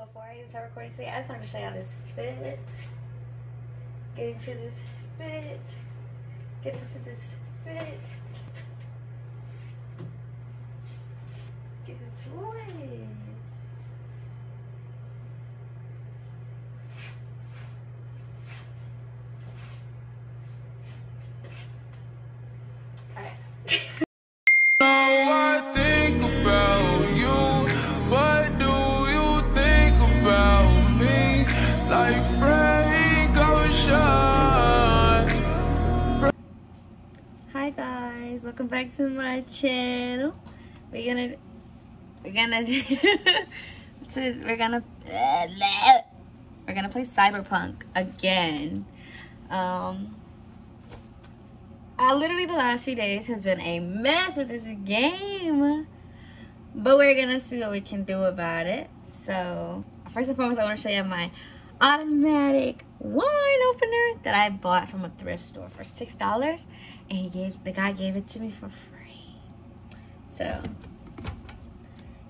before I even start recording today, I just wanted to show y'all this fit. Get into this fit. Get into this fit. Get into it. Alright. I think about you. What do you think about me? Like Frank Ocean. Hi guys, welcome back to my channel. We're gonna play Cyberpunk again. Literally the last few days has been a mess with this game, but we're gonna see what we can do about it. So first and foremost, I want to show you my automatic wine opener that I bought from a thrift store for $6, and the guy gave it to me for free. So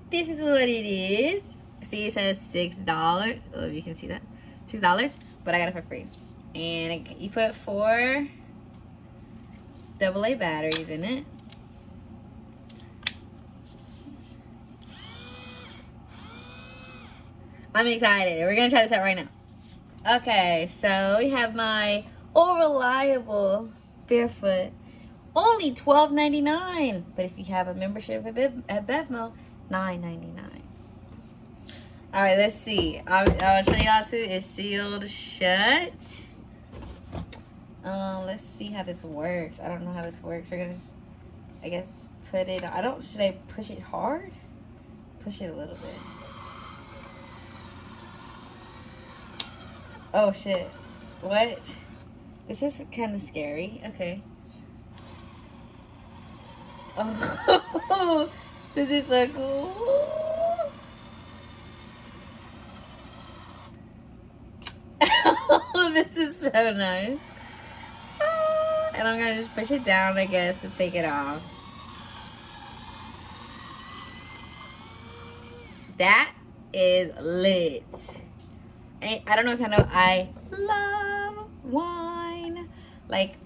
this is what it is. See, it says $6. Oh, if you can see that, $6, but I got it for free. And you put 4 AA batteries in it. I'm excited. We're gonna try this out right now. Okay, so we have my all-reliable barefoot. Only $12.99, but if you have a membership at Bevmo, $9.99. All right, let's see. I'll show y'all too. It's sealed shut. Let's see how this works. I don't know how this works. We're gonna just, I guess, put it. Should I push it hard? Push it a little bit. Oh shit! What? This is kind of scary. Okay. Oh, this is so cool. Oh, this is so nice. And I'm gonna just push it down, I guess, to take it off. That is lit. And I don't know if you know, I love wine. Like,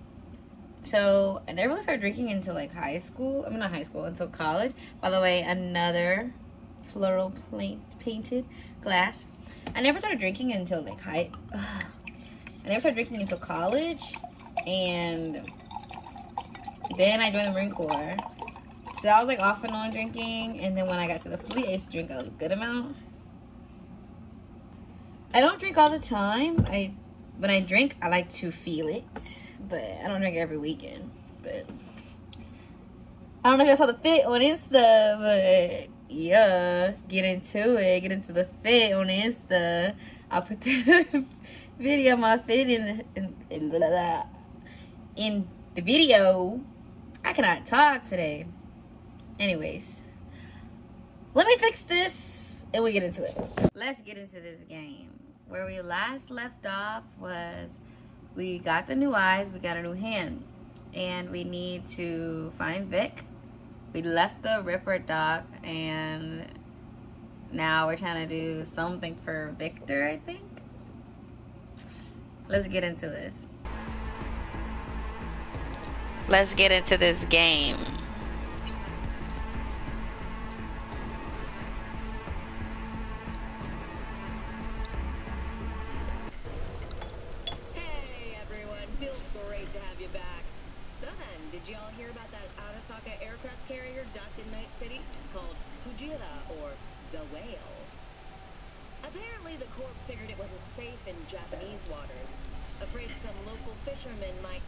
so I never really started drinking until like high school. I mean, not high school, until college. By the way, another floral painted glass. I never started drinking until like I never started drinking until college. And then I joined the Marine Corps. So I was like off and on drinking. And then when I got to the fleet, I used to drink a good amount. I don't drink all the time. When I drink, I like to feel it. But I don't drink every weekend. But I don't know if you saw the fit on Insta. But yeah, get into it. Get into the fit on Insta. I'll put the video of my fit in the video. I cannot talk today. Anyways, let me fix this and we'll get into it. Let's get into this game. Where we last left off was we got the new eyes, we got a new hand, and we need to find Vic. We left the Ripper dock, and now we're trying to do something for Victor, I think. Let's get into this. Let's get into this game. Hey everyone, feels great to have you back. So then, did you all hear about that Arasaka aircraft carrier docked in Night City called Fujira, or the Whale? Apparently the Corp figured it wasn't safe in Japanese waters, afraid some local fishermen might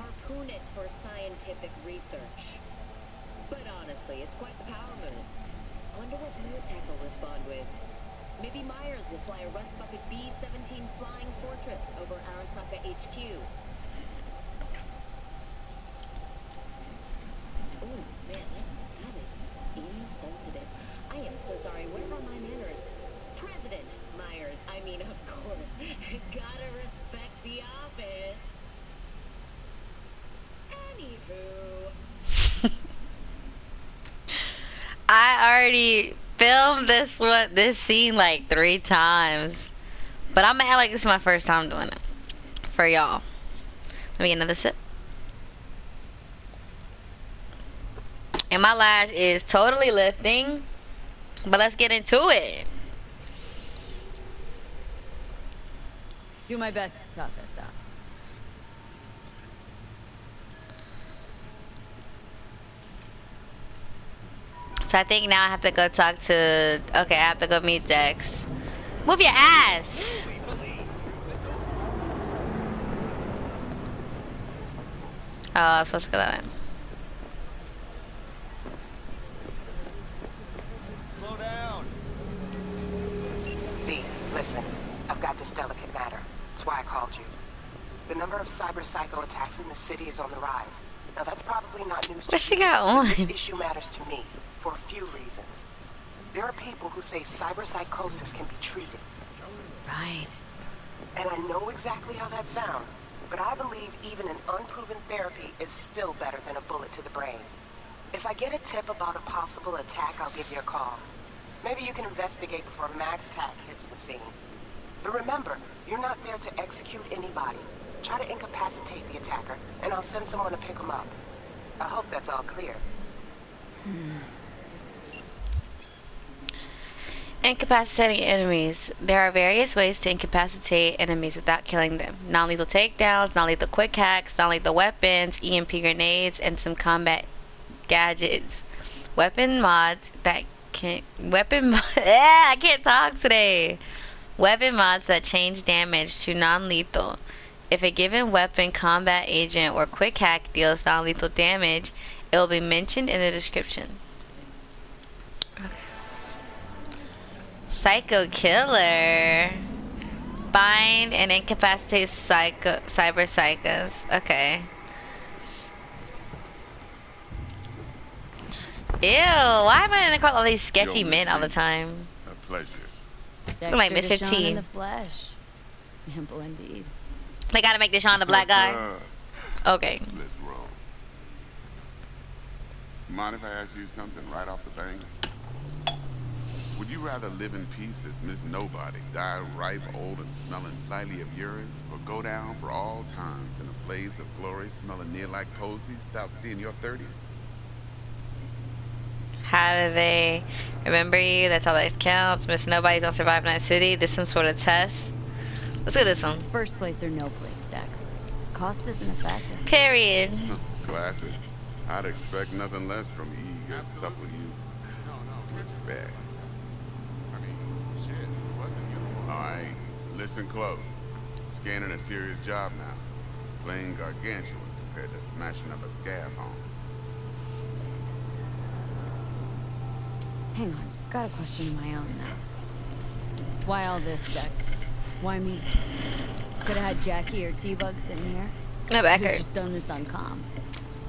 harpoon it for scientific research. But honestly, it's quite the power move. Wonder what Militech will respond with. Maybe Myers will fly a Rust Bucket B-17 Flying Fortress over Arasaka HQ. Oh man, that is insensitive. I am so sorry. What about my manners? President Myers, I mean, of course. Gotta respect the office. Anywho. I already filmed this scene like 3 times. But I'm gonna act like this is my first time doing it. For y'all. Let me get another sip. And my lash is totally lifting. But let's get into it. Do my best to talk us out. So I think now I have to go talk to... Okay, I have to go meet Dex. Move your ass! Oh, I was supposed to go that way. Slow down. V, listen. I've got this delicate matter. That's why I called you. The number of cyber psycho attacks in the city is on the rise. Now that's probably not news to you. What she got on? This issue matters to me for a few reasons. There are people who say cyber psychosis can be treated. Right. And I know exactly how that sounds, but I believe even an unproven therapy is still better than a bullet to the brain. If I get a tip about a possible attack, I'll give you a call. Maybe you can investigate before Max Tack hits the scene. But remember, you're not there to execute anybody. Try to incapacitate the attacker, and I'll send someone to pick him up. I hope that's all clear. Incapacitating enemies. There are various ways to incapacitate enemies without killing them. Non-lethal takedowns, non-lethal quick hacks, non-lethal weapons, EMP grenades, and some combat gadgets. Weapon mods that can... I can't talk today. Weapon mods that change damage to non-lethal. If a given weapon, combat agent, or quick hack deals non-lethal damage, it will be mentioned in the description. Psycho killer. Bind and incapacitate cyber psychos. Okay. Ew, why am I in the call all these sketchy men all the time? A pleasure. Dexter like Mr. T. in the flesh. Ample indeed. They gotta make Deshaun the black guy? Okay. Let's roll. Mind if I ask you something right off the bang? Would you rather live in peace as Miss Nobody, die ripe, old, and smelling slightly of urine, or go down for all times in a blaze of glory smelling near like posies without seeing your 30th? How do they remember you? That's all that counts. Miss Nobody's gonna survive in that city. This some sort of test. Let's do this one. It's first place or no place, Dex. Cost isn't a factor. Period. Classic. I'd expect nothing less from eager, supple youth. Respect. I mean, shit, it wasn't you. Alright, listen close. Scanning a serious job now. Playing gargantuan compared to smashing up a scav home. Hang on, got a question of my own now. Why all this, Dex? Why me? Could have had Jackie or T-Bug sitting here. No, back Could've hurt. just done this on comms.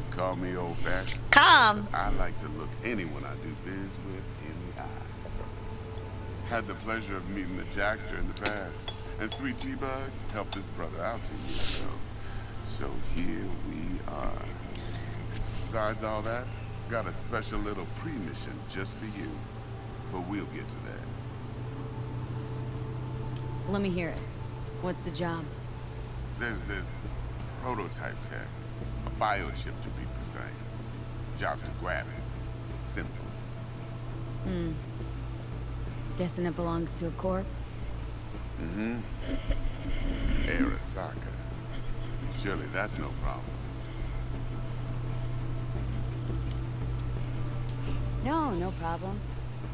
Call me old-fashioned. Calm. I like to look anyone I do biz with in the eye. Had the pleasure of meeting the Jackster in the past. And Sweet T-Bug helped his brother out 2 years ago. So here we are. Besides all that, got a special little pre-mission just for you. But we'll get to that. Let me hear it. What's the job? There's this prototype tech. A biochip to be precise. Job's to grab it. Simple. Guessing it belongs to a corp? Mm-hmm. Arasaka. Surely that's no problem. No problem.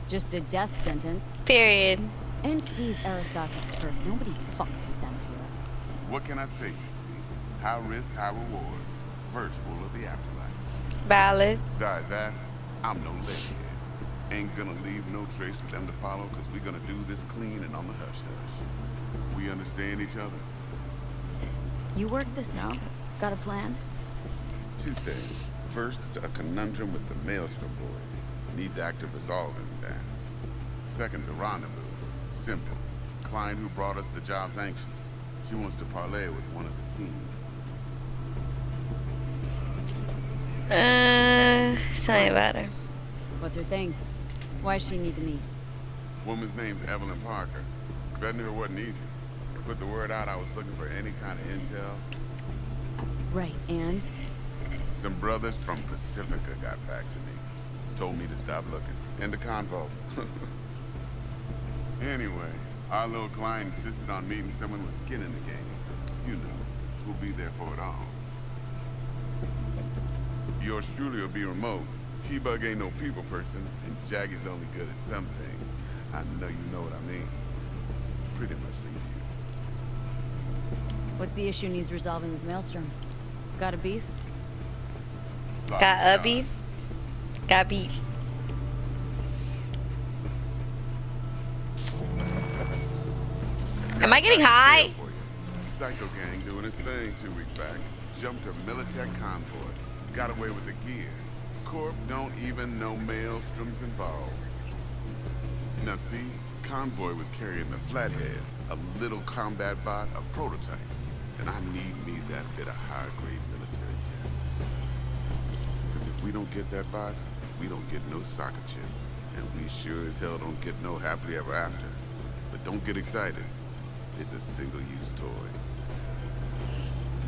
Just a death sentence. Period. NC's Arasaka's turf. Nobody fucks with them here. What can I say, Miss B? High risk, high reward. First rule of the afterlife. Valid. Besides that, I'm no lady. Ain't gonna leave no trace for them to follow, because we're gonna do this clean and on the hush-hush. We understand each other? You work this out? Got a plan? 2 things. First, a conundrum with the Maelstrom boys. Needs active resolving that. Second, a rendezvous. Simple. Client who brought us the job's anxious. She wants to parlay with one of the team. Tell me about her. What's her thing? Why does she need to meet? Woman's name's Evelyn Parker. Betting her wasn't easy. Put the word out I was looking for any kind of intel. Right, and? Some brothers from Pacifica got back to me. Told me to stop looking. End of convo. Anyway, our little client insisted on meeting someone with skin in the game. You know, who'll be there for it all. Yours truly will be remote. T-Bug ain't no people person, and Jaggie's only good at some things. I know you know what I mean. Pretty much leave you. What's the issue needs resolving with Maelstrom? Got a beef? Got a beef? Got beef. Am I getting high? Psycho gang doing his thing 2 weeks back. Jumped a Militech convoy. Got away with the gear. Corp don't even know Maelstrom's involved. Now see, convoy was carrying the Flathead, a little combat bot, a prototype. And I need me that bit of high-grade military tech. Because if we don't get that bot, we don't get no soccer chip. And we sure as hell don't get no happily ever after. But don't get excited. It's a single-use toy.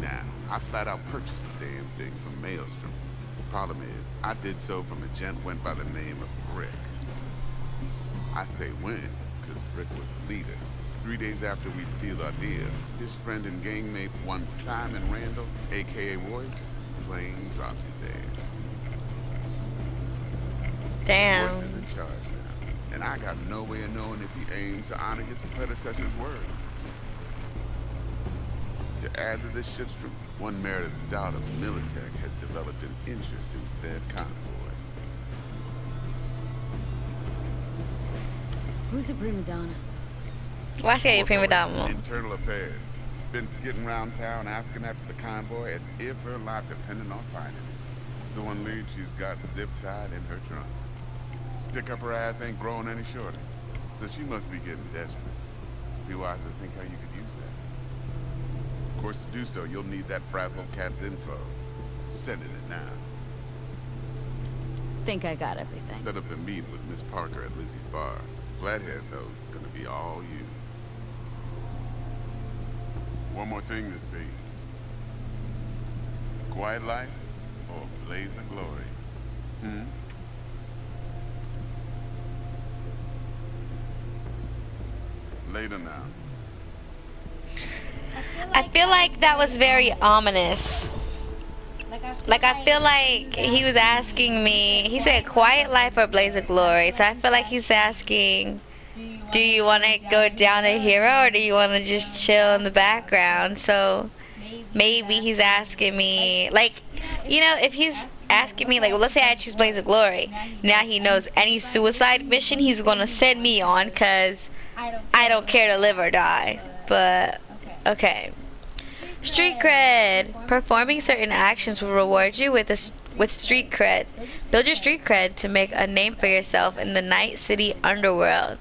Now, I flat out purchased the damn thing from Maelstrom. Problem is, I did so from a gent went by the name of Brick. I say when, because Brick was the leader. 3 days after we'd sealed our deal, his friend and gangmate, one Simon Randall, a.k.a. Royce, plain dropped his ass. Damn. Royce is in charge now, and I got no way of knowing if he aims to honor his predecessor's word. To add to this shitstorm, one Meredith Stout of Militech has developed an interest in said convoy. Who's the prima donna? Why should I get prima donna? Internal affairs. Been skidding around town asking after the convoy as if her life depended on finding it. The one lead she's got zip-tied in her trunk. Stick up her ass ain't growing any shorter, so she must be getting desperate. Be wise to think how you could use that. Of course, to do so, you'll need that frazzled cat's info. Sending it now. Think I got everything. Set up the meet with Miss Parker at Lizzie's bar. Flathead, though, is gonna be all you. One more thing, Miss V. Quiet life or blaze of glory? Later now. I feel like that was very ominous. Like, I feel like he was asking me, he said quiet life or blaze of glory. So I feel like he's asking, do you want to go down a hero or do you want to just chill in the background? So maybe he's asking me, like, you know, if he's asking me, like, well, let's say I choose blaze of glory. Now he knows any suicide mission he's going to send me on because I don't care to live or die. But, okay. Street cred. Performing certain actions will reward you with street cred. Build your street cred to make a name for yourself in the Night City underworld.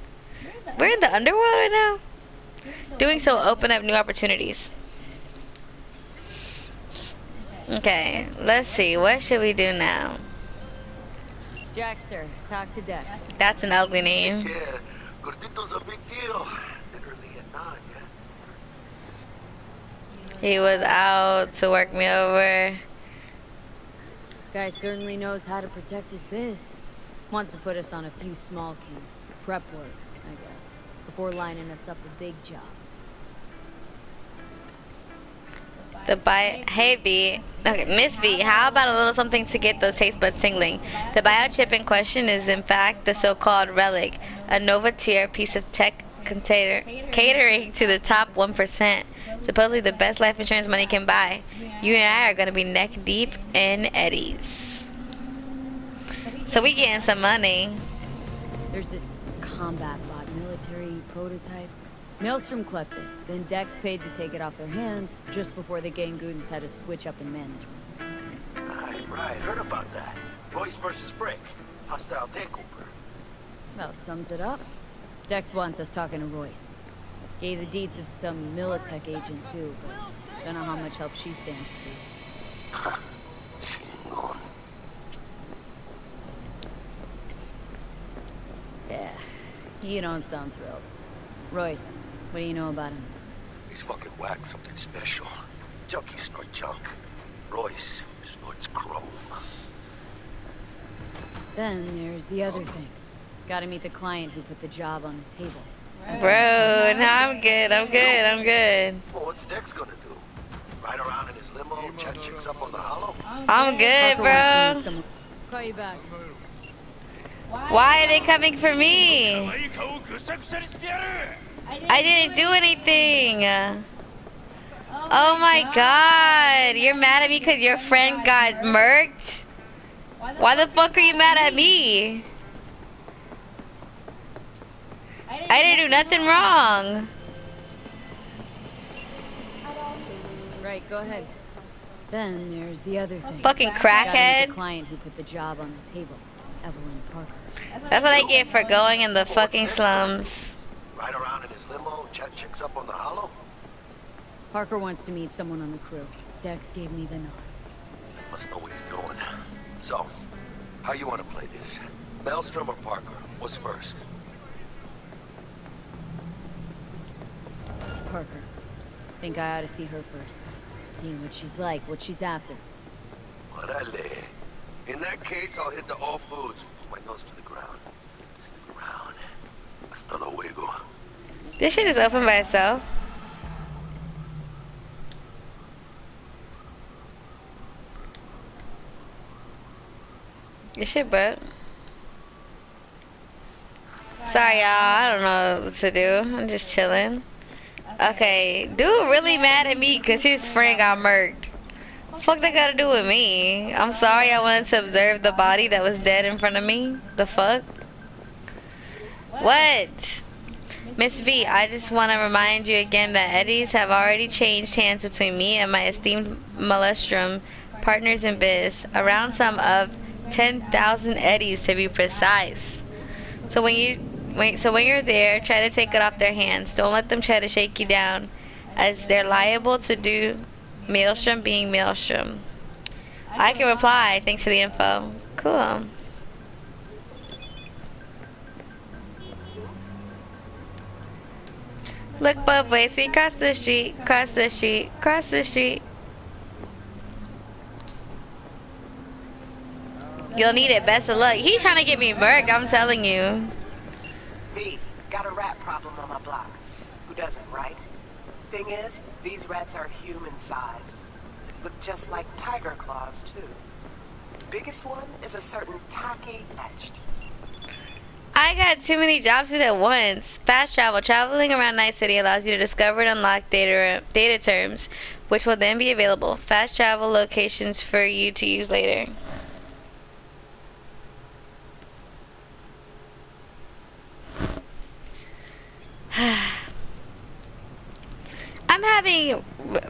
We're in the underworld right now? Doing so will open up new opportunities. Okay, let's see. What should we do now? Dexter, talk to Dex. That's an ugly name. Yeah, Gordito's a big deal. Literally a nod, yeah. He was out to work me over. Guy certainly knows how to protect his biz. Wants to put us on a few small kinks. Prep work, I guess. Before lining us up a big job. Hey V. Okay, Miss V, how about a little something to get those taste buds tingling? The biochip in question is in fact the so-called Relic, a Nova tier piece of tech catering to the top 1%. Supposedly the best life insurance money can buy. You and I are gonna be neck deep in eddies. So we getting some money. There's this combat bot military prototype. Maelstrom clept it, then Dex paid to take it off their hands just before the Gangoons had a switch up in management. Right, heard about that. Royce versus Brick. Hostile takeover. About sums it up. Dex wants us talking to Royce. Gave the deeds of some Militech agent too, but don't know how much help she stands to be. Yeah, he You don't sound thrilled. Royce, what do you know about him? He's fucking whack, something special. Junkies snort junk. Royce snorts chrome. Then there's the other thing. Gotta meet the client who put the job on the table. Bro, no, I'm good. I'm good. Well, what's Dex gonna do? Ride around in his limo, chat chicks up on the hollow? I'm good, bro. Call you back. Why are they coming for me? I didn't do anything. Oh my god. You're mad at me because your friend got murked? Why the fuck are you mad at me? I didn't do nothing wrong. Right, go ahead. Then there's the other thing. Fucking Gotta meet crackhead. the client who put the job on the table. Evelyn Parker. That's what I get for going in the fucking slums. Ride around in his limo, chat chicks up on the hollow? Parker wants to meet someone on the crew. Dex gave me the nod. Must know what he's doing. So, how you want to play this? Maelstrom or Parker? What's first? Parker. Think I ought to see her first. See what she's like, what she's after. Orale. In that case, I'll hit the all foods. Put my nose to the ground. Stick around. Hasta luego. This shit is open by itself. This shit broke. Sorry, y'all. I don't know what to do. I'm just chilling. Okay, dude really mad at me because his friend got murked. What the fuck that got to do with me? I'm sorry I wanted to observe the body that was dead in front of me. The fuck? What? Miss V, I just want to remind you again that eddies have already changed hands between me and my esteemed Maelstrom partners in biz. Around some of 10,000 eddies to be precise. So when you're there, try to take it off their hands. Don't let them try to shake you down, as they're liable to do Maelstrom being Maelstrom. I can reply. Thanks for the info. Cool. Look both ways. We cross the street, cross the street, cross the street. You'll need it. Best of luck. He's trying to get me murked, I'm telling you. V, got a rat problem on my block. Who doesn't, right? Thing is, these rats are human-sized. Look just like tiger claws, too. Biggest one is a certain Taki etched. I got too many jobs to do at once. Fast travel. Traveling around Night City allows you to discover and unlock data terms, which will then be available. Fast travel locations for you to use later.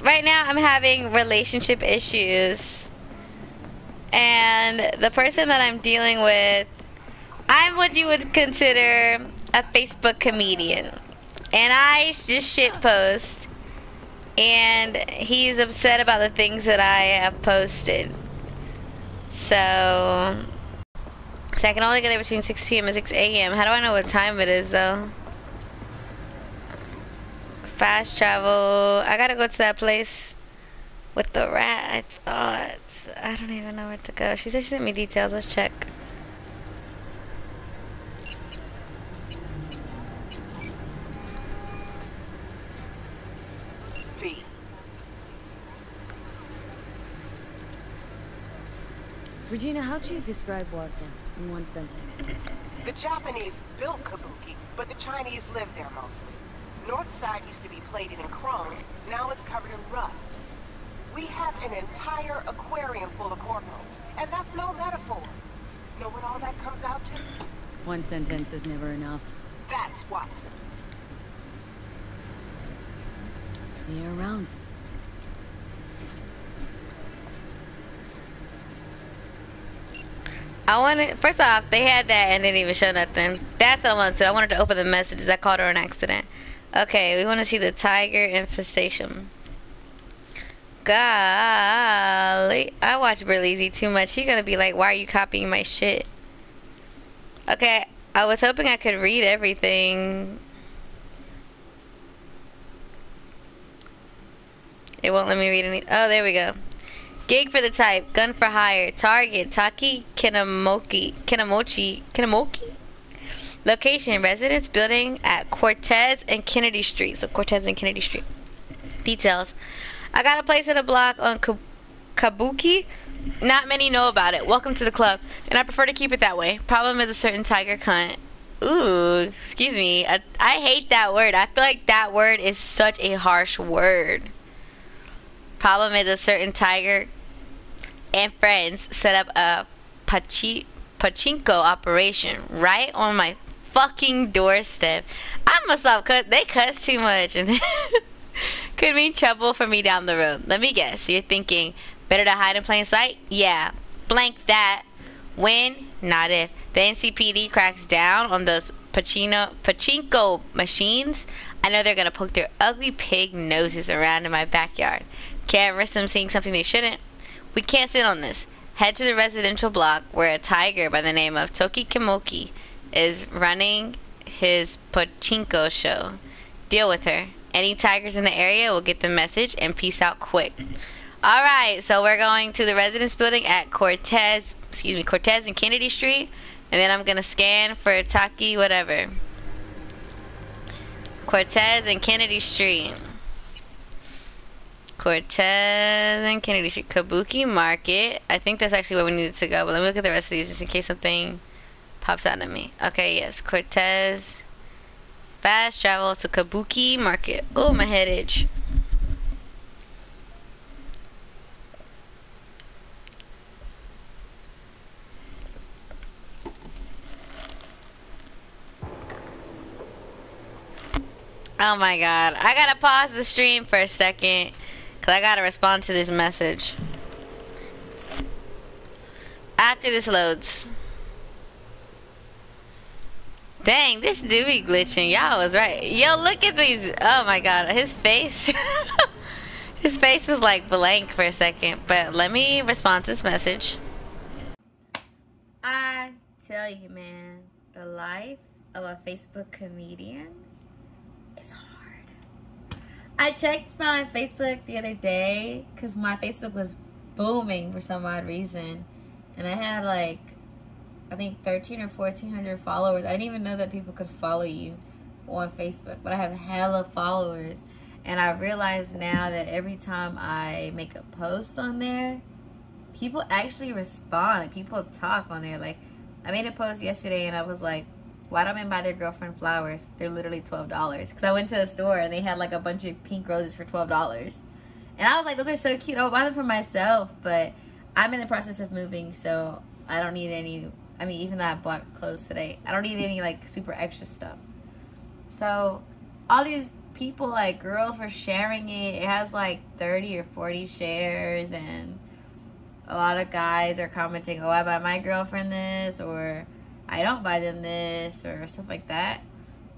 Right now I'm having relationship issues, and the person that I'm dealing with, I'm what you would consider a Facebook comedian, and I just shitpost, and he's upset about the things that I have posted. So I can only get there between 6 p.m. and 6 a.m. How do I know what time it is, though? Fast travel. I gotta go to that place with the rat, I thought. I don't even know where to go. She said she sent me details. Let's check. V. Regina, how'd you describe Watson in one sentence? The Japanese built Kabuki, but the Chinese lived there mostly. North side used to be plated in chrome, now it's covered in rust. We have an entire aquarium full of cornrows, and that's no metaphor. Know what all that comes out to? One sentence is never enough. That's Watson. See you around. First off, they had that and didn't even show nothing. That's what I wanted to. I wanted to open the messages. I called her an accident. Okay, we want to see the tiger infestation. Golly, I watch Berlizzi too much. He's gonna be like, why are you copying my shit? Okay, I was hoping I could read everything. It won't let me read any. Oh, there we go. Gig for the type. Gun for hire. Target. Taki Kinamochi. Location. Residence building at Cortez and Kennedy Street. So Cortez and Kennedy Street. Details. I got a place in a block on Kabuki. Not many know about it. Welcome to the club. And I prefer to keep it that way. Problem is a certain tiger cunt. Ooh, excuse me. I hate that word. I feel like that word is such a harsh word. Problem is a certain tiger and friends set up a pachinko operation right on my fucking doorstep. I must stop they cuss too much and could mean trouble for me down the road. Let me guess. You're thinking, better to hide in plain sight? Yeah. Blank that. When? Not if. The NCPD cracks down on those pachinko machines. I know they're gonna poke their ugly pig noses around in my backyard. Can't risk them seeing something they shouldn't. We can't sit on this. Head to the residential block where a tiger by the name of Toki Kimoki is running his pachinko show. Deal with her. Any tigers in the area will get the message and peace out quick. Alright, so we're going to the residence building at Cortez and Kennedy Street. And then I'm going to scan for Taki whatever. Cortez and Kennedy Street. Cortez and Kennedy Street. Kabuki Market. I think that's actually where we needed to go. But let me look at the rest of these just in case something pops out at me. Okay, yes. Cortez. Fast travel to Kabuki Market. Oh, my head itch. Oh my god. I gotta pause the stream for a second. Because I gotta respond to this message. After this loads. Dang, this do be glitching. Y'all was right. Yo, look at these. Oh my god. His face. His face was like blank for a second. But let me respond to this message. I tell you, man. The life of a Facebook comedian. It's hard. I checked my Facebook the other day because my Facebook was booming for some odd reason. And I had like, I think 1,300 or 1,400 followers. I didn't even know that people could follow you on Facebook. But I have hella followers. And I realize now that every time I make a post on there, people actually respond. Like, people talk on there. Like, I made a post yesterday and I was like, why don't men buy their girlfriend flowers? They're literally $12. Because I went to a store and they had like a bunch of pink roses for $12. And I was like, those are so cute. I'll buy them for myself. But I'm in the process of moving, so I don't need any. I mean, even though I bought clothes today, I don't need any like super extra stuff. So all these people, like girls, were sharing it. It has like 30 or 40 shares. And a lot of guys are commenting, oh, I buy my girlfriend this, or I don't buy them this, or stuff like that.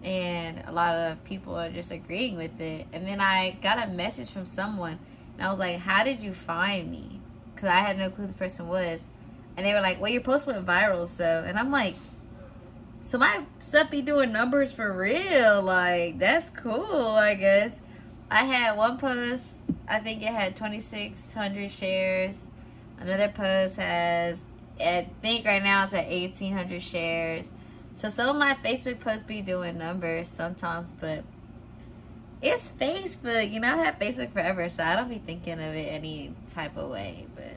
And a lot of people are just agreeing with it. And then I got a message from someone, and I was like, how did you find me? Because I had no clue who this person was. And they were like, well, your post went viral, so. And I'm like, so my stuff be doing numbers for real. Like, that's cool, I guess. I had one post, I think it had 2,600 shares. Another post has, I think right now it's at 1,800 shares. So some of my Facebook posts be doing numbers sometimes, but it's Facebook. You know, I have Facebook forever, so I don't be thinking of it any type of way. But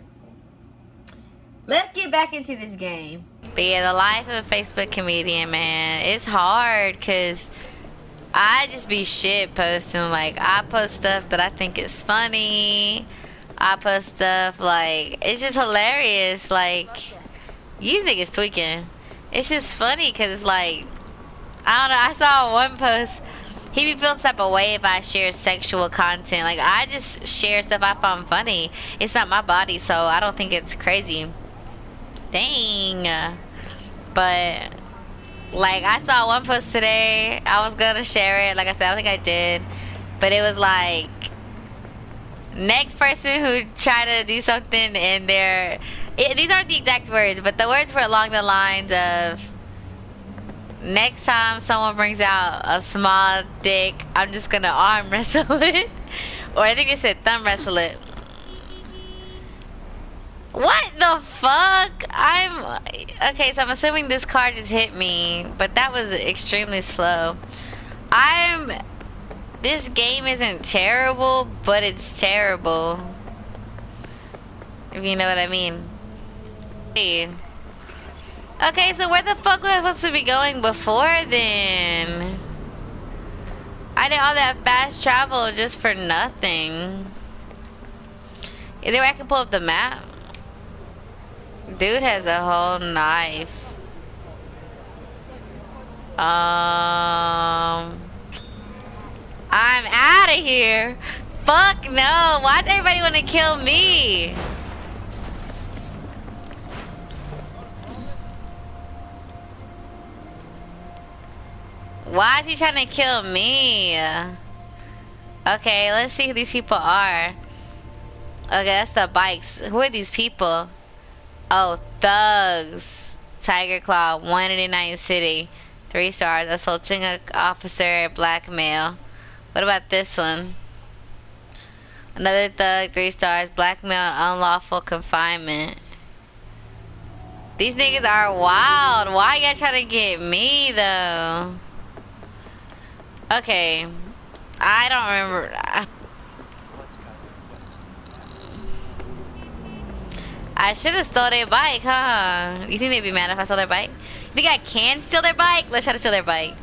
let's get back into this game. But yeah, the life of a Facebook comedian, man, it's hard because I just be shit posting. Like, I post stuff that I think is funny. I post stuff like, it's just hilarious. Like, you niggas tweaking. It's just funny because it's like, I don't know. I saw one post. He be feeling type of way if I share sexual content. Like, I just share stuff I find funny. It's not my body, so I don't think it's crazy. Dang. But, like, I saw one post today. I was gonna share it. Like I said, I think I did. But it was like, next person who tried to do something and these aren't the exact words, but the words were along the lines of, Next time someone brings out a small dick, I'm just gonna arm wrestle it. Or I think they said thumb wrestle it. What the fuck? Okay, so I'm assuming this car just hit me, but that was extremely slow. This game isn't terrible, but it's terrible. If you know what I mean. Hey. Okay, so where the fuck was I supposed to be going before then? I did all that fast travel just for nothing. Is there a way I can pull up the map? Dude has a whole knife. I'm out of here. Fuck no. Why does everybody want to kill me? Why is he trying to kill me? Okay, let's see who these people are. Okay, that's the bikes. Who are these people? Oh, thugs. Tiger Claw, 189 City. 3 stars. Assaulting an officer, blackmail. What about this one? Another thug, 3 stars. Blackmail, unlawful confinement. These niggas are wild. Why y'all trying to get me, though? Okay. I don't remember. I should have stole their bike, huh? You think they'd be mad if I stole their bike? You think I can steal their bike? Let's try to steal their bike.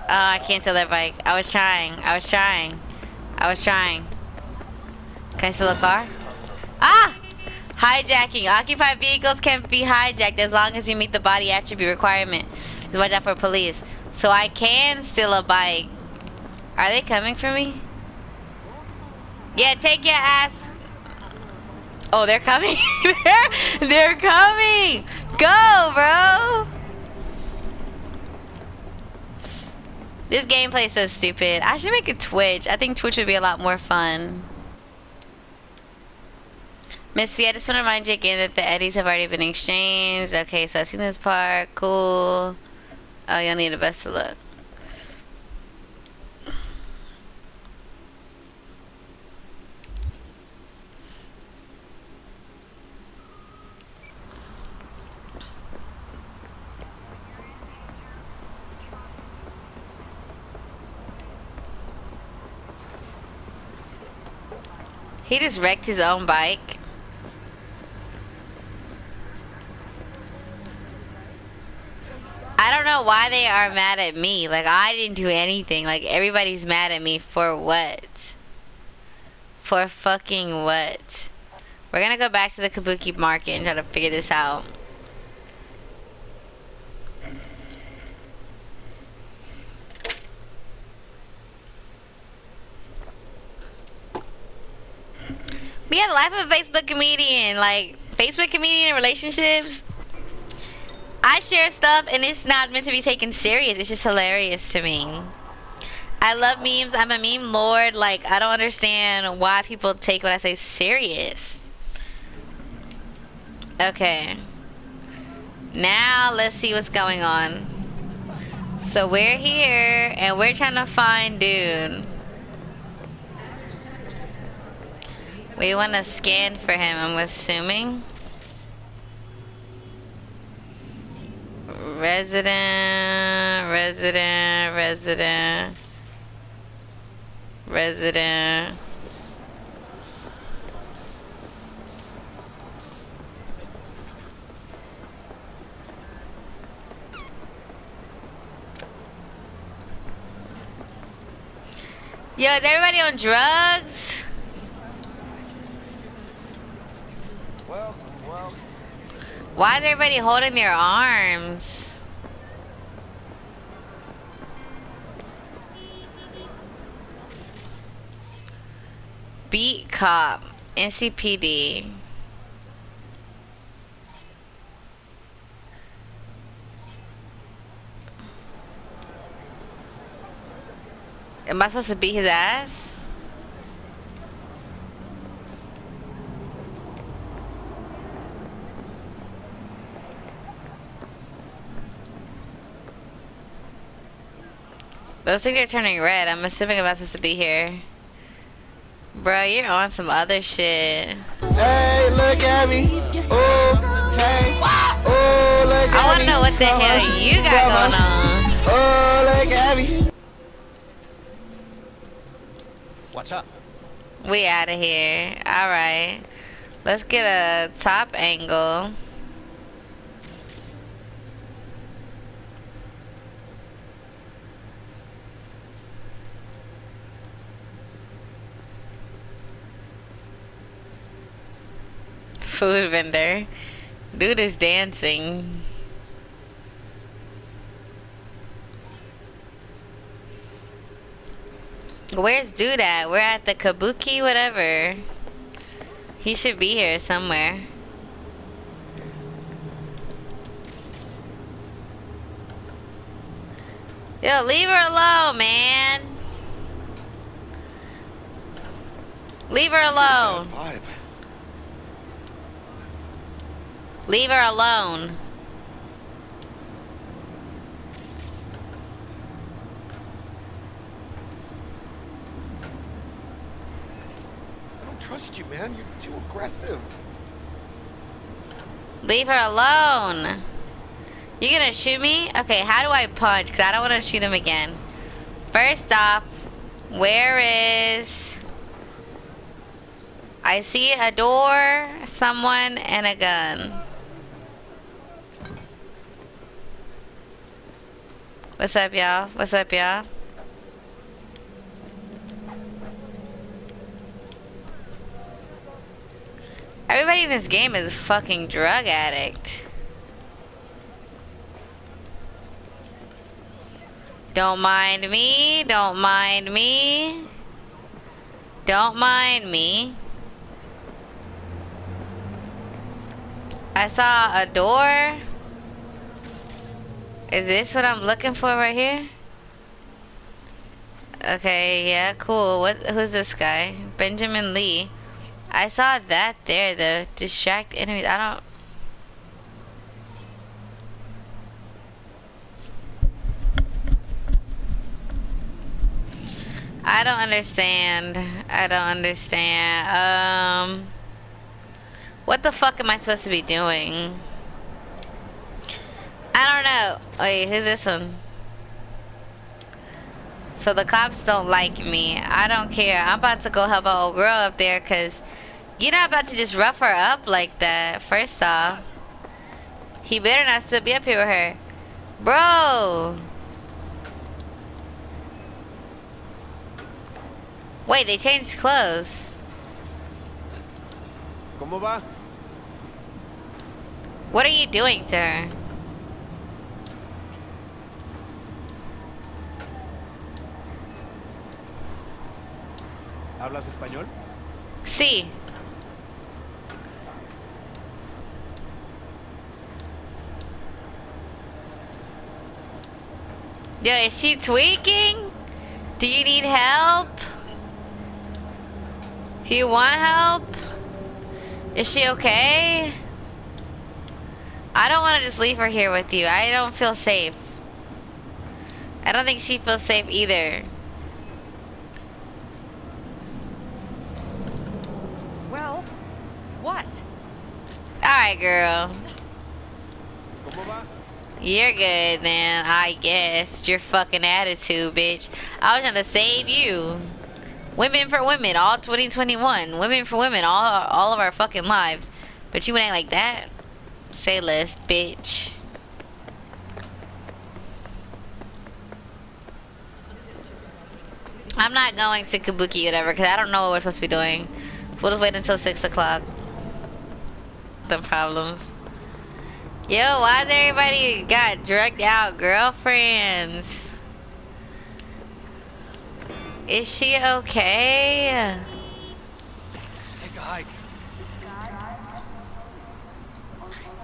Oh, I can't steal their bike. I was trying. Can I steal a car? Ah! Hijacking. Occupied vehicles can be hijacked as long as you meet the body attribute requirement. Just watch out for police. So I can steal a bike. Are they coming for me? Yeah, take your ass. Oh, they're coming. they're coming. Go, bro. This gameplay is so stupid. I should make a Twitch. I think Twitch would be a lot more fun. Miss V, I just want to remind you again that the eddies have already been exchanged. Okay, so I've seen this part. Cool. Oh, you'll need a best of luck. He just wrecked his own bike. I don't know why they are mad at me. Like, I didn't do anything. Like, everybody's mad at me for what? For fucking what? We're gonna go back to the Kabuki market and try to figure this out. But yeah, the life of a Facebook comedian. Like, Facebook comedian relationships. I share stuff and it's not meant to be taken serious. It's just hilarious to me. I love memes. I'm a meme lord. Like, I don't understand why people take what I say serious. Okay. Now, let's see what's going on. So, we're here and we're trying to find dude. We want to scan for him, I'm assuming. Resident. Yo, is everybody on drugs? Why is everybody holding their arms? Beat cop, NCPD. Am I supposed to beat his ass? Those things are turning red. I'm assuming I'm not supposed to be here. Bro, you're on some other shit. Hey, look at me. Oh, hey. Oh, look at me. I wanna know what the hell you got going on. Oh, look at me. What's up? We out of here. Alright. Let's get a top angle. Food vendor. Dude is dancing. Where's dude at? We're at the Kabuki whatever. He should be here somewhere. Yo, leave her alone, man. Leave her alone. Bad vibe. Leave her alone. I don't trust you, man. You're too aggressive. Leave her alone. You gonna shoot me? Okay, how do I punch? Because I don't want to shoot him again. First off, where is... I see a door, someone, and a gun. What's up, y'all? What's up, y'all? Everybody in this game is a fucking drug addict. Don't mind me. Don't mind me. Don't mind me. I saw a door. Is this what I'm looking for right here? Okay, yeah, cool. Who's this guy? Benjamin Lee. I saw that there, the distract enemies. I don't understand. I don't understand. What the fuck am I supposed to be doing? I don't know. Wait, who's this one? So the cops don't like me. I don't care. I'm about to go help an old girl up there because you're not about to just rough her up like that. First off, he better not still be up here with her. Bro. Wait, they changed clothes. ¿Cómo va? What are you doing to her? ¿Hablas español? Sí. Yo, is she tweaking? Do you need help? Do you want help? Is she okay? I don't want to just leave her here with you. I don't feel safe. I don't think she feels safe either. Well, what? Alright, girl. ¿Cómo va? You're good, man. I guess. It's your fucking attitude, bitch. I was trying to save you. Women for women, all 2021. Women for women, all of our fucking lives. But you ain't like that. Say less, bitch. I'm not going to Kabuki whatever, because I don't know what we're supposed to be doing. We'll just wait until 6 o'clock. The problems. Yo, why's everybody got drugged out girlfriends? Is she okay? Take a hike.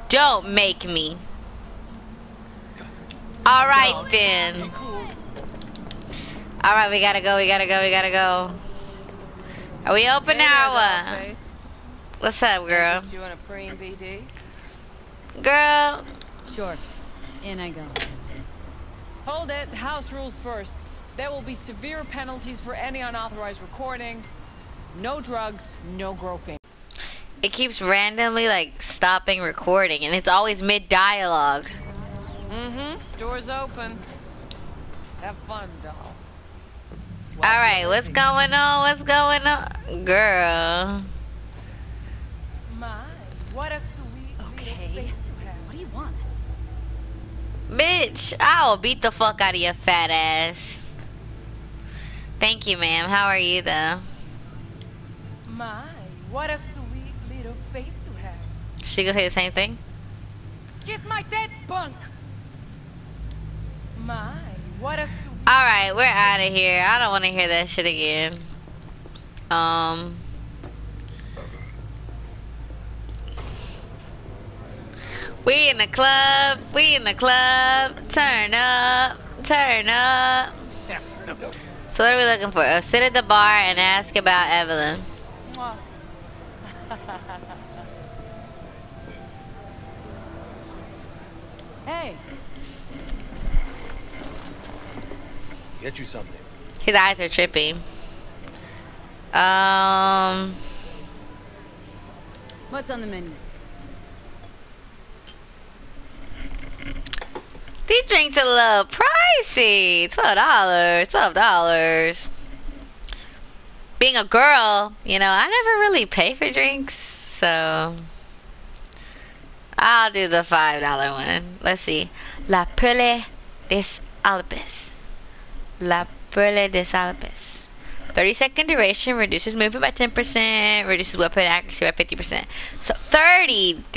Don't make me. Alright then. Alright, we gotta go, we gotta go, we gotta go. Are we open now or what? What's up, girl? You want a preem BD? Girl. Sure. In I go. Hold it. House rules first. There will be severe penalties for any unauthorized recording. No drugs, no groping. It keeps randomly like stopping recording, and it's always mid-dialogue. Doors open. Have fun, doll. All right, what's going on? What's going on, girl? My, what a sweet Okay. What do you want? Bitch, I'll beat the fuck out of your fat ass. Thank you, ma'am. How are you, though? My, what a sweet little face you have. She gonna say the same thing? Kiss my tits, punk. My, what a sweet. All right, we're out of here. I don't want to hear that shit again. We in the club. We in the club. Turn up. Turn up. So what are we looking for? Sit at the bar and ask about Evelyn. Mwah. Hey. Get you something. His eyes are trippy. What's on the menu? These drinks are a little pricey. $12. $12. Being a girl, you know, I never really pay for drinks, so I'll do the $5 one. Let's see. La Perle des Alpes. La Perle des Alpes. 30-second duration, reduces movement by 10%, reduces weapon accuracy by 50%. So $30.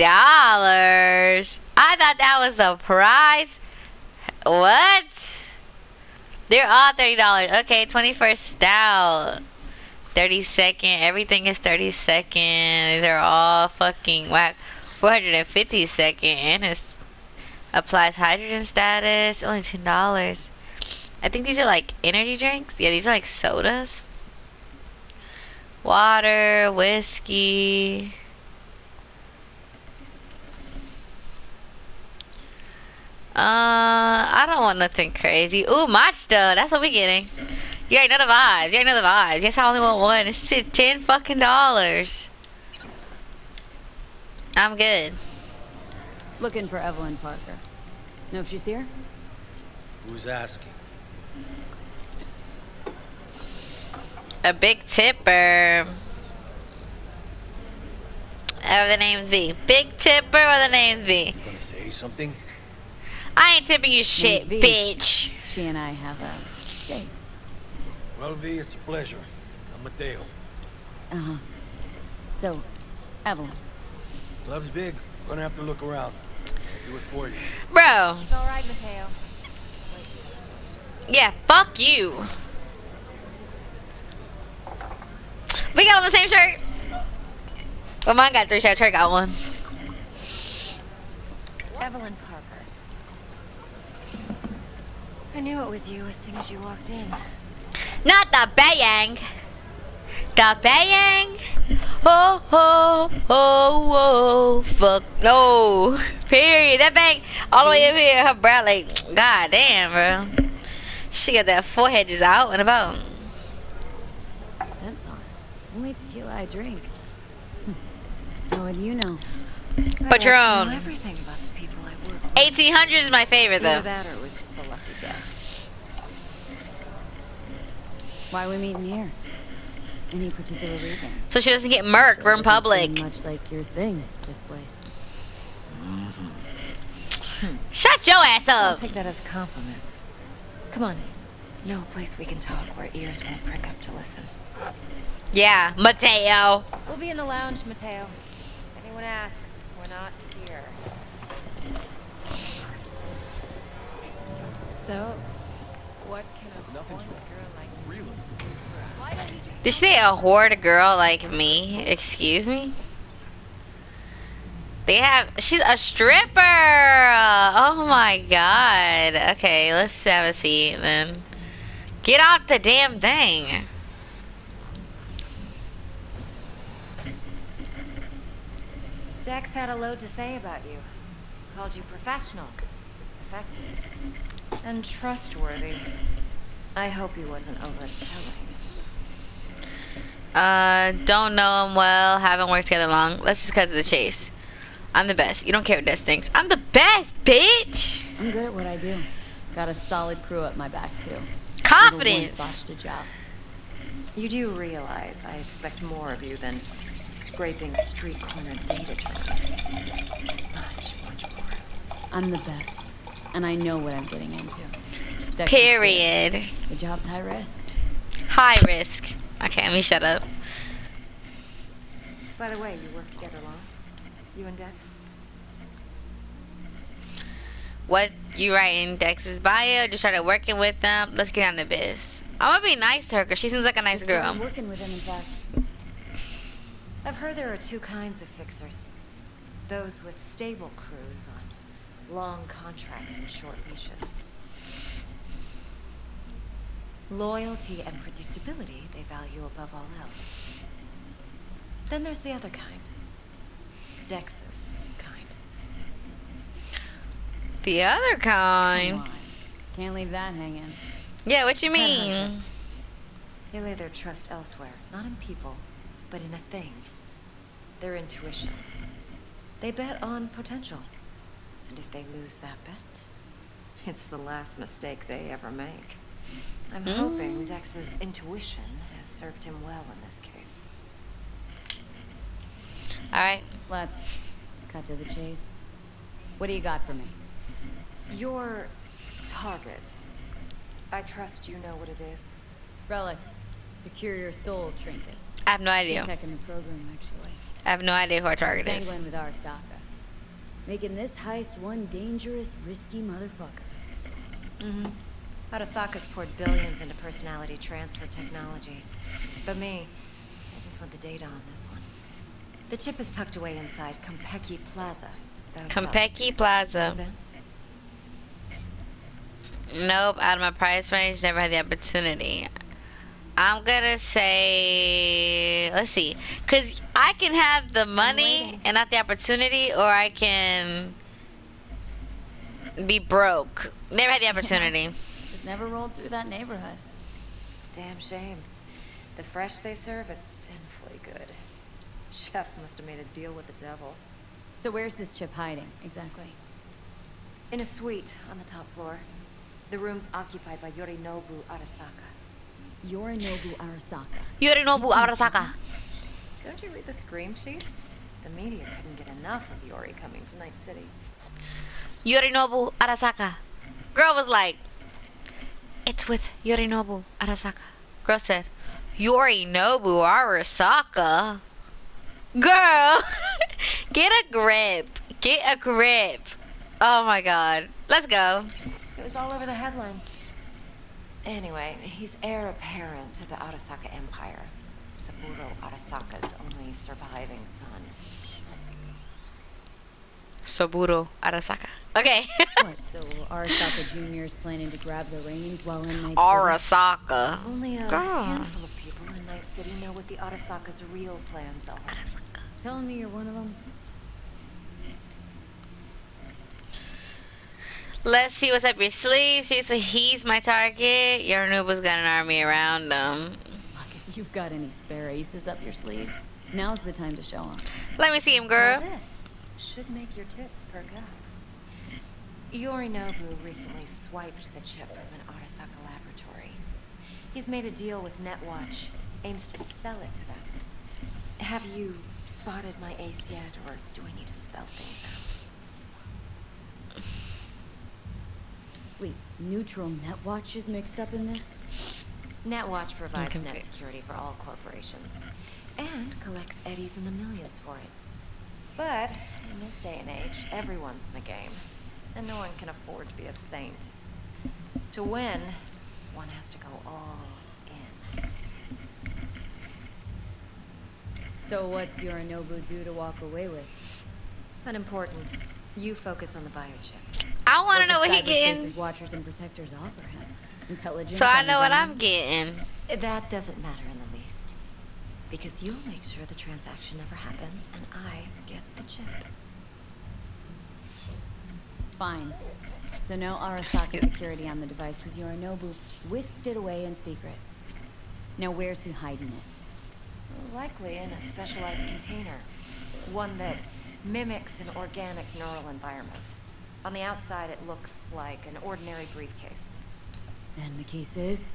I thought that was the price. What? They're all $30. Okay, 21st stout. 30-second. Everything is 30-second. They're all fucking whack. 450-second, and it applies hydrogen status. Only $10. I think these are like energy drinks. Yeah, these are like sodas. Water, whiskey. I don't want nothing crazy. Ooh, matcha. That's what we getting. You ain't know the vibes. You ain't know the vibes. Yes, I only want one. It's shit, $10 fucking. I'm good. Looking for Evelyn Parker. Know if she's here? Who's asking? A big tipper. Or the name's B. Big tipper or the name's B. You gonna say something? I ain't tipping you shit, Name's V. bitch. She and I have a date. Well, V, it's a pleasure. I'm Mateo. Uh-huh. So, Evelyn. Club's big. Gonna have to look around. I'll do it for you. Bro. It's all right, Mateo. Yeah, fuck you. We got on the same shirt. Well, mine got 3 shirts. Her got one. Evelyn Parker. I knew it was you as soon as you walked in. Not the bang. The bang. Oh, oh, oh, oh. Fuck no. Period. That bang all the way up here. Her brow like, god damn, bro. She got that forehead just out and about. Sense on. Only tequila I drink. How would you know? Patron. I know everything about the people I work with. 1800 is my favorite though. Either that or it was just a lucky guess. Why we meeting here? Any particular reason? So she doesn't get murked. We're in public. Much like your thing, this place. Shut your ass I'll up. take that as a compliment. Come on. No place we can talk where ears won't prick up to listen. Yeah, Mateo. We'll be in the lounge, Mateo. If anyone asks, we're not here. So, what can a Nothing's wrong. girl like Really? Did she say a whore to girl like me? Excuse me? They have, she's a stripper. Oh my god. Okay, let's have a seat then. Get out the damn thing. Dex had a load to say about you. Called you professional, effective, and trustworthy. I hope he wasn't overselling. Don't know him well, haven't worked together long. Let's just cut to the chase. I'm the best. You don't care what Des thinks. I'm the best, bitch! I'm good at what I do. Got a solid crew at my back, too. Confidence! Botched a job. You do realize I expect more of you than scraping street corner data terms. Much, much more. I'm the best. And I know what I'm getting into. Dexter's Period. clear. The job's high risk. High risk. Okay, let me shut up. By the way, you work together long? You and Dex? What you writing? Dex's bio? Just started working with them. Let's get on to biz. I'm gonna be nice to her because she seems like a nice girl. I'm working with him, in fact. I've heard there are two kinds of fixers. Those with stable crews on long contracts and short leashes. Loyalty and predictability they value above all else. Then there's the other kind. Dex's kind. The other kind? Come on. Can't leave that hanging. Yeah, what you mean? Headhunters. They lay their trust elsewhere, not in people, but in a thing. Their intuition. They bet on potential. And if they lose that bet, it's the last mistake they ever make. I'm hoping Dex's intuition has served him well in this case. Alright. Let's cut to the chase. What do you got for me? Your target. I trust you know what it is. Relic. Secure your soul trinket. I have no idea. Tech in the program, actually. I have no idea who our target is. Tangling with Arasaka. Making this heist one dangerous, risky motherfucker. Mm-hmm. Arasaka's poured billions into personality transfer technology. But me, I just want the data on this one. The chip is tucked away inside Kabuki Plaza. Kabuki Plaza. Nope, out of my price range, never had the opportunity. I'm gonna say, let's see, cause I can have the money and not the opportunity, or I can be broke. Never had the opportunity. Just never rolled through that neighborhood. Damn shame. The fresh they serve is sinfully good. Chef must have made a deal with the devil. So where's this chip hiding, exactly? In a suite on the top floor. The room's occupied by Yorinobu Arasaka. Yorinobu Arasaka. Yorinobu Arasaka. Don't you read the scream sheets? The media couldn't get enough of Yori coming to Night City. Yorinobu Arasaka. Girl was like, it's with Yorinobu Arasaka. Girl said, Yorinobu Arasaka. Girl, get a grip. Get a grip. Oh my god. Let's go. It was all over the headlines. Anyway, he's heir apparent to the Arasaka Empire. Saburo Arasaka's only surviving son. Saburo Arasaka. Okay. What, so Arasaka Jr. is planning to grab the reins while in Night City? Arasaka. Only a handful of people in Night City know what the Arasaka's real plans are. Telling me you're one of them? Let's see what's up your sleeve. Seriously, he's my target. Yorinobu's got an army around him. Look, if you've got any spare aces up your sleeve, now's the time to show them. Let me see him, girl. Well, this should make your tits perk up. Yorinobu recently swiped the chip from an Arasaka laboratory. He's made a deal with Netwatch, aims to sell it to them. Have you spotted my ace yet, or do I need to spell things out? Wait, neutral Netwatch is mixed up in this? Netwatch provides net security for all corporations, and collects eddies in the millions for it. But in this day and age, everyone's in the game, and no one can afford to be a saint. To win, one has to go all in. So what's Yorinobu due to walk away with? Unimportant. You focus on the biochip. I want to know what he getting. His watchers and protectors offer him. Intelligence. So I know what I'm getting. That doesn't matter in the least. Because you'll make sure the transaction never happens, and I get the chip. Fine. So no Arasaka security on the device because Yorinobu whisked it away in secret. Now where's he hiding it? Likely in a specialized container. One that mimics an organic neural environment. On the outside, it looks like an ordinary briefcase. And the case is?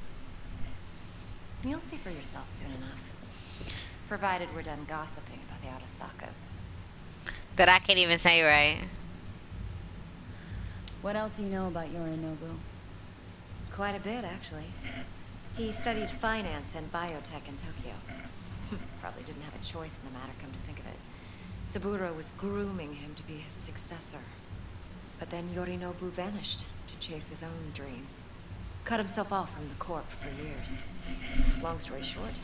You'll see for yourself soon enough. Provided we're done gossiping about the Arasakas. That I can't even say right. What else do you know about Yorinobu? Quite a bit, actually. He studied finance and biotech in Tokyo. Probably didn't have a choice in the matter, come to think of it. Saburo was grooming him to be his successor. But then Yorinobu vanished to chase his own dreams. Cut himself off from the corp for years. Long story short,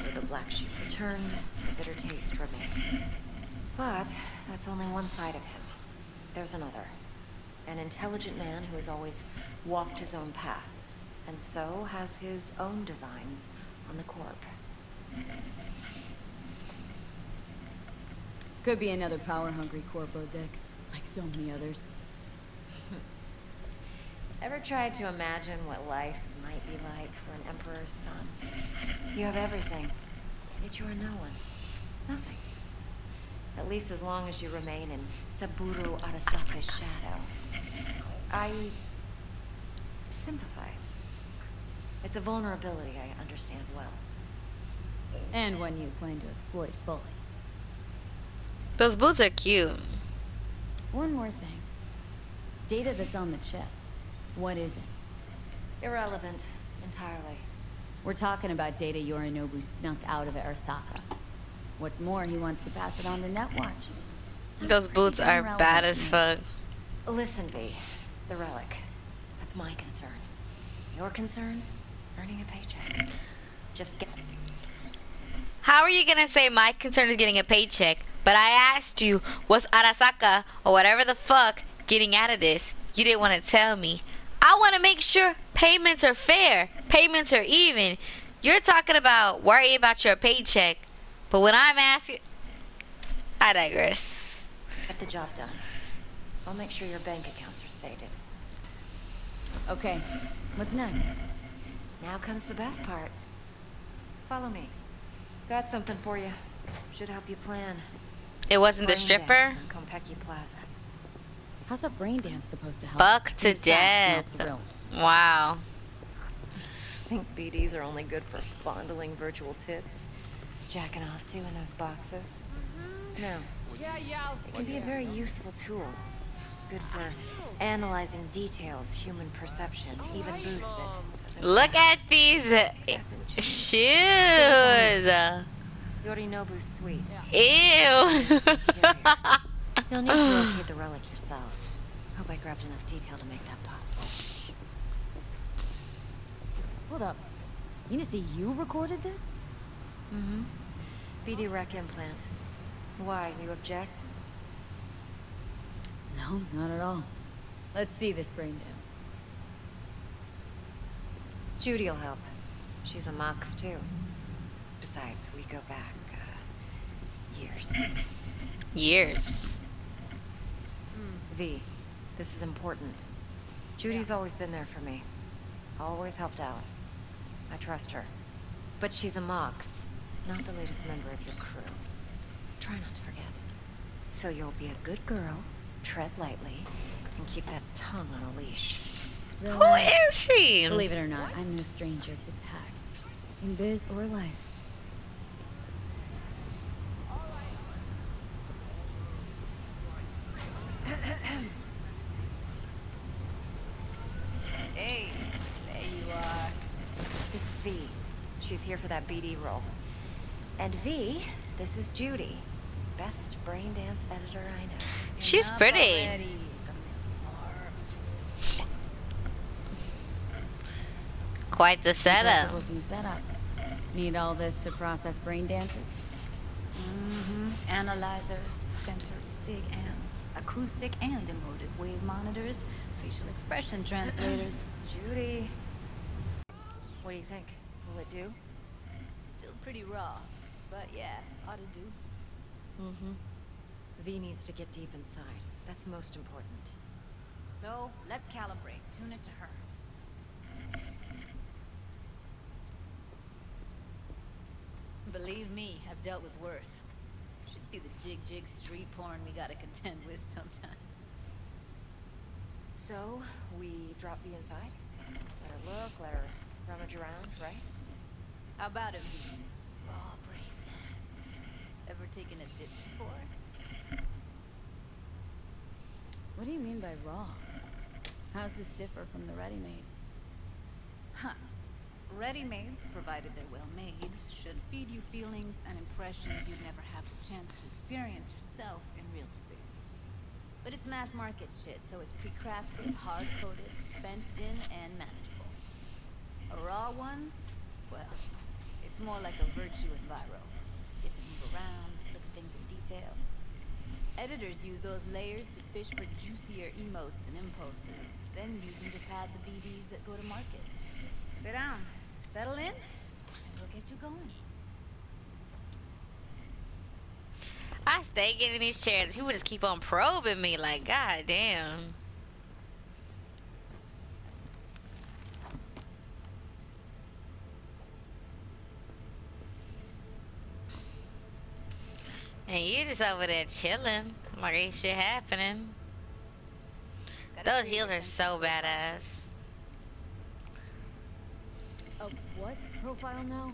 when the black sheep returned, the bitter taste remained. But that's only one side of him. There's another. An intelligent man who has always walked his own path, and so has his own designs on the corp. Could be another power-hungry corpo, Dick, like so many others. Ever tried to imagine what life might be like for an emperor's son? You have everything, yet you are no one. Nothing. At least as long as you remain in Saburo Arasaka's shadow. I sympathize. It's a vulnerability I understand well. And one you plan to exploit fully. Those boots are cute. One more thing. Data that's on the chip. What is it? Irrelevant. Entirely. We're talking about data Yorinobu snuck out of Arasaka. What's more, he wants to pass it on to Netwatch. Those boots are bad as fuck. Listen, V. The relic. That's my concern. Your concern? Earning a paycheck. Just get... How are you gonna say my concern is getting a paycheck, but I asked you, what's Arasaka, or whatever the fuck, getting out of this? You didn't want to tell me. I want to make sure payments are fair, payments are even. You're talking about worry about your paycheck, but when I'm asking... I digress. Get the job done. I'll make sure your bank accounts are sated. Okay, what's next? Now comes the best part. Follow me. Got something for you. Should help you plan. It wasn't the Brain stripper? dance from Konpeki Plaza. How's that brain dance supposed to help? Fuck to In fact, no death. thrills. Wow. Think BDs are only good for fondling virtual tits? Jacking off to in those boxes? No. It can be a very useful tool. Good for analyzing details, human perception, even boosted. Look at these shoes. Yorinobu's sweet. Ew. You'll need to locate the relic yourself. Hope I grabbed enough detail to make that possible. Hold up. You mean to say you recorded this? Mm-hmm. BD rec implant. Why, you object? No, not at all. Let's see this brain dance. Judy'll help. She's a mox, too. Besides, we go back, years. Years. V, this is important. Judy's always been there for me. Always helped out. I trust her. But she's a mox, not the latest member of your crew. Try not to forget. So you'll be a good girl, tread lightly, and keep that tongue on a leash. Who is she? Believe it or not, I'm no stranger to tact. In biz or life. Hey, there you are. This is V. She's here for that BD role. And V, this is Judy. Best brain dance editor I know. She's pretty. Quite the setup. Impressive looking setup. Need all this to process brain dances? Analyzers, sensory sig amps, acoustic and emotive wave monitors, facial expression translators. Judy. What do you think? Will it do? Still pretty raw, but yeah, ought to do. V needs to get deep inside. That's most important. So, let's calibrate. Tune it to her. Believe me, I've dealt with worse. You should see the jig street porn we gotta contend with sometimes. So, we drop the inside? Let her look, let her rummage around, right? How about it, V? Raw breakdance. Ever taken a dip before? What do you mean by raw? How's this differ from the ready-mades? Huh. Ready-mades, provided they're well made, should feed you feelings and impressions you'd never have the chance to experience yourself in real space. But it's mass market shit, so it's pre-crafted, hard-coded, fenced in, and manageable. A raw one? Well, it's more like a virtue in Viro. Get to move around, look at things in detail. Editors use those layers to fish for juicier emotes and impulses, then use them to pad the BDs that go to market. Sit down, settle in, and we'll get you going. I stay getting these chairs. People just keep on probing me like, god damn. And you just over there chilling. Like ain't shit happening. Those heels are so badass. A what profile now?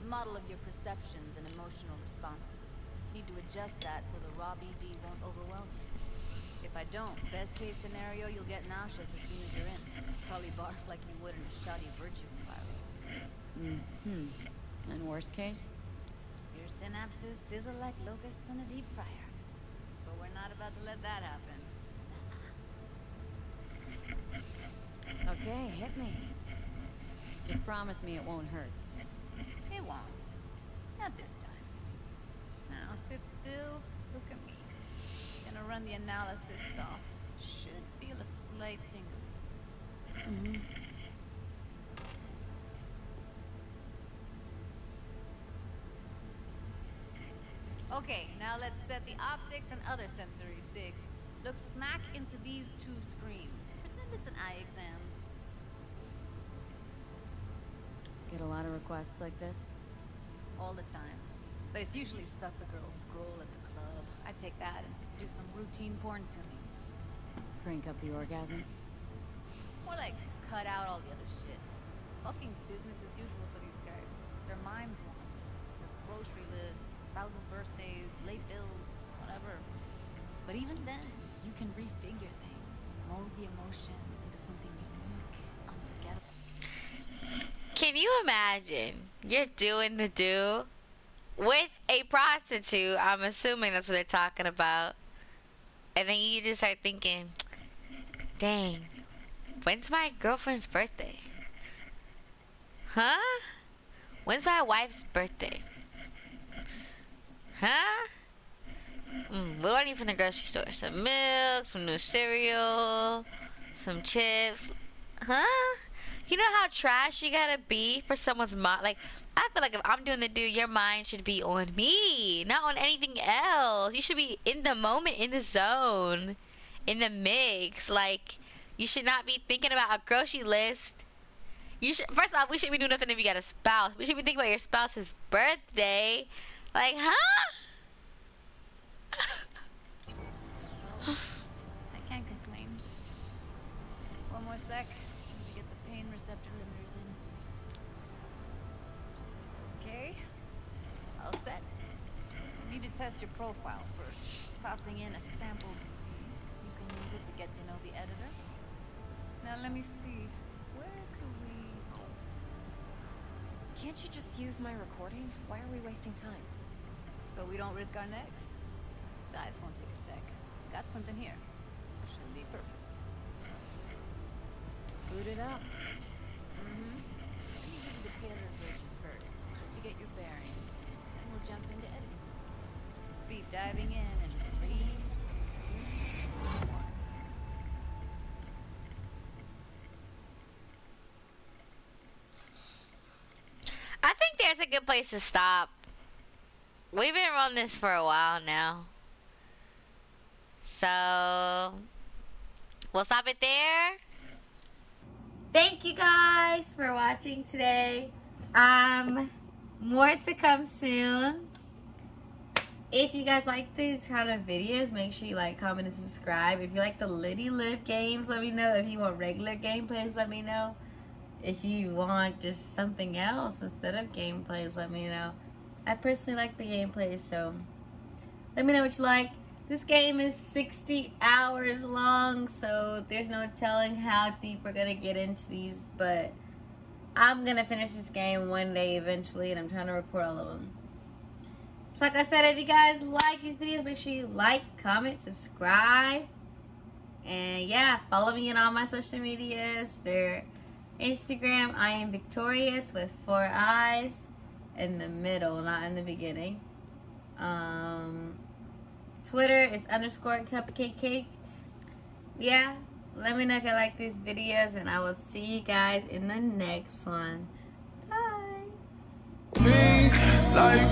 Model of your perceptions and emotional responses. Need to adjust that so the raw BD won't overwhelm you. If I don't, best case scenario, you'll get nauseous as soon as you're in. Probably barf like you would in a shoddy virtue environment. And worst case? Your synapses sizzle like locusts in a deep fryer. But we're not about to let that happen. Okay, hit me. Just promise me it won't hurt. It won't. Not this time. Now sit still, look at me. Gonna run the analysis soft. Should feel a slight tingle. Okay, now let's set the optics and other sensory sigs. Look smack into these two screens. Pretend it's an eye exam. Get a lot of requests like this? All the time. But it's usually stuff the girls scroll at the club. I take that and do some routine porn tuning. Crank up the orgasms? More like cut out all the other shit. Fucking's business as usual for these guys. Their minds wander to grocery lists, spouses' birthdays, late bills, whatever. But even then, you can refigure things, mold the emotions into something unique, unforgettable. Can you imagine you're doing the do with a prostitute? I'm assuming that's what they're talking about. And then you just start thinking, dang, when's my girlfriend's birthday? Huh? When's my wife's birthday? Huh? What do I need from the grocery store? Some milk, some new cereal, some chips. Huh? You know how trash you gotta be for someone's mind? Like, I feel like if I'm doing the do, your mind should be on me, not on anything else. You should be in the moment, in the zone, in the mix. Like, you should not be thinking about a grocery list. You should, first off, we shouldn't be doing nothing if you got a spouse. We should be thinking about your spouse's birthday. Like, huh? I can't complain. One more sec. Need to get the pain receptor limiters in. Okay. All set. Need to test your profile first. Tossing in a sample BD. You can use it to get to know the editor. Now let me see. Where could we... Can't you just use my recording? Why are we wasting time? So we don't risk our necks? Besides, won't take a sec. Got something here. Should be perfect. Boot it up. Let me give you the tailored version first, so you get your bearings. Then we'll jump into editing. Be diving in 3, 2, 1. I think there's a good place to stop. We've been on this for a while now. So, We'll stop it there. Thank you guys for watching today. More to come soon. If you guys like these kind of videos, make sure you like, comment, and subscribe. If you like the Liddy Live games, let me know. If you want regular gameplays, let me know. If you want just something else instead of gameplays, let me know. I personally like the gameplays, so let me know what you like. This game is 60 hours long, so there's no telling how deep we're gonna get into these, but I'm gonna finish this game one day eventually, and I'm trying to record all of them. So like I said, if you guys like these videos, make sure you like, comment, subscribe, and yeah, follow me on all my social medias. They're Instagram, I am Victorious with 4 eyes in the middle, not in the beginning. Twitter is _cupcake. Yeah, let me know if you like these videos, and I will see you guys in the next one. Bye. Me like